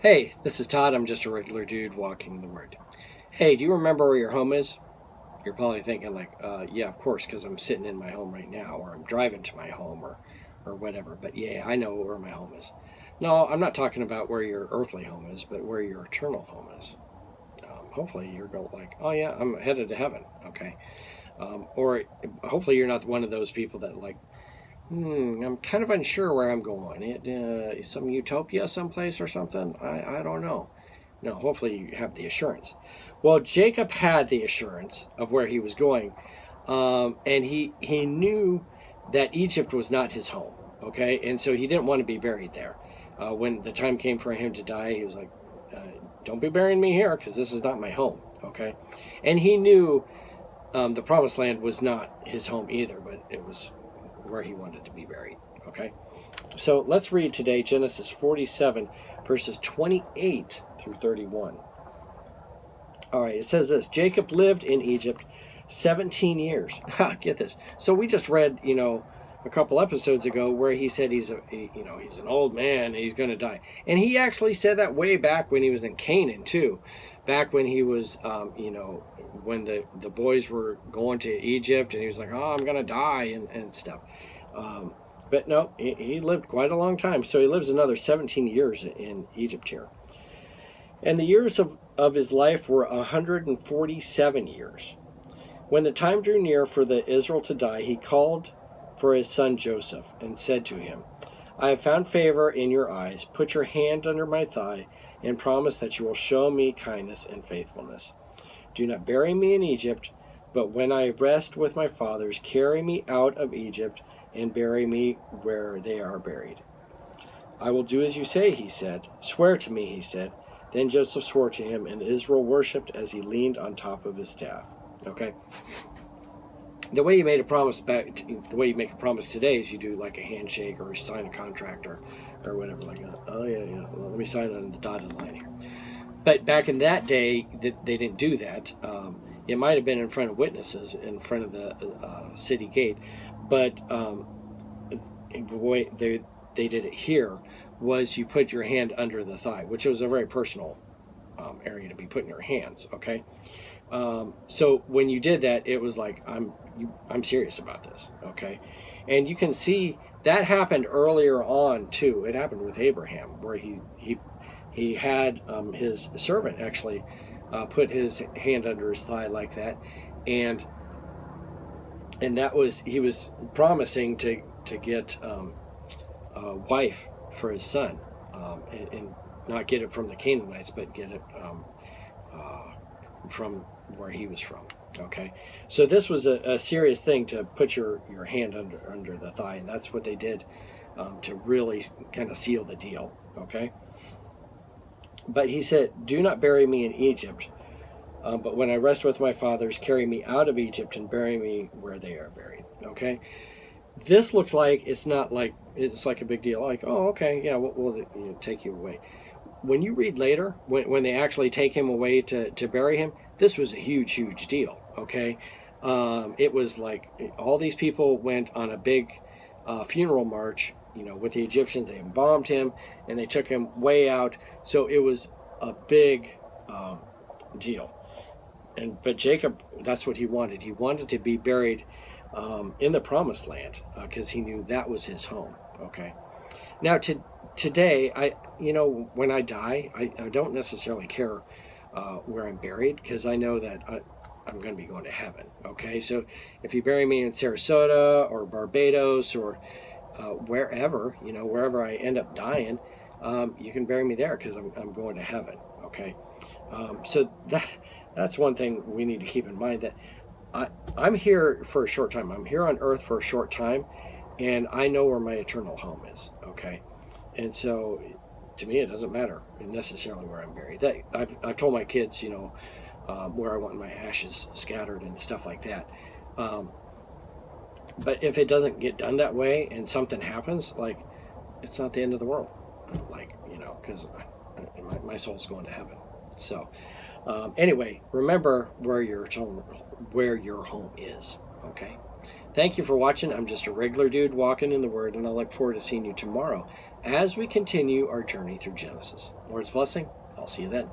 Hey, this is Todd. I'm just a regular dude walking the word. Hey, do you remember where your home is? You're probably thinking like, yeah, of course, because I'm sitting in my home right now, or I'm driving to my home, or whatever. But yeah, I know where my home is. No, I'm not talking about where your earthly home is, but where your eternal home is. Hopefully, you're going like, oh yeah, I'm headed to heaven. Okay, or hopefully you're not one of those people that like, I'm kind of unsure where I'm going. Some utopia someplace or something. I don't know. No, hopefully you have the assurance. Well, Jacob had the assurance of where he was going, and he knew that Egypt was not his home. Okay, and so he didn't want to be buried there. When the time came for him to die, he was like, "Don't be burying me here, because this is not my home." Okay, and he knew the promised land was not his home either, but it was where he wanted to be buried. Okay, so let's read today Genesis 47, verses 28 through 31. All right, it says this: Jacob lived in Egypt 17 years. Get this. So we just read, a couple episodes ago where he said he's an old man and he's going to die. And he actually said that way back when he was in Canaan too. Back when he was, when the boys were going to Egypt and he was like, oh, I'm going to die and stuff. But no, he lived quite a long time. So he lives another 17 years in Egypt here. And the years of his life were 147 years. When the time drew near for the Israel to die, he called for his son Joseph and said to him, I have found favor in your eyes. Put your hand under my thigh and promise that you will show me kindness and faithfulness. Do not bury me in Egypt, but when I rest with my fathers, carry me out of Egypt and bury me where they are buried. I will do as you say, he said. Swear to me, he said. Then Joseph swore to him, and Israel worshipped as he leaned on top of his staff. Okay? The way you made a promise the way you make a promise today is you do like a handshake or you sign a contract or whatever. Like, oh yeah, well, let me sign on the dotted line here. But back in that day, they didn't do that. It might have been in front of witnesses, in front of the city gate, but the way they did it here was you put your hand under the thigh, which was a very personal area to be putting your hands. Okay, so when you did that, it was like I'm serious about this. Okay, and you can see that happened earlier on too. It happened with Abraham, where he had his servant actually put his hand under his thigh like that, and that was he was promising to get a wife for his son, and not get it from the Canaanites, but get it from where he was from. Okay, so this was a serious thing to put your hand under the thigh, and that's what they did to really kind of seal the deal. Okay, but he said, "Do not bury me in Egypt, but when I rest with my fathers, carry me out of Egypt and bury me where they are buried." Okay. This looks like it's not like it's like a big deal. Like, oh, okay, yeah, we'll take you away. When you read later, when they actually take him away to bury him, this was a huge deal. Okay, it was like all these people went on a big funeral march. With the Egyptians, they embalmed him and they took him way out. So it was a big deal. But Jacob, that's what he wanted. He wanted to be buried in the promised land because he knew that was his home. Okay, now today when I die, I don't necessarily care where I'm buried, because I know that I'm going to be going to heaven. Okay, so if you bury me in Sarasota or Barbados or wherever I end up dying, you can bury me there, because I'm going to heaven. Okay, so that's one thing we need to keep in mind, that I'm here for a short time. I'm here on earth for a short time, and I know where my eternal home is. Okay, and so to me, it doesn't matter necessarily where I'm buried. That I've told my kids, where I want my ashes scattered and stuff like that. But if it doesn't get done that way and something happens, like, it's not the end of the world. Like, because my soul's going to heaven. So anyway, remember where your home is. Okay, Thank you for watching. I'm just a regular dude walking in the Word, and I look forward to seeing you tomorrow as we continue our journey through Genesis. Lord's blessing. I'll see you then.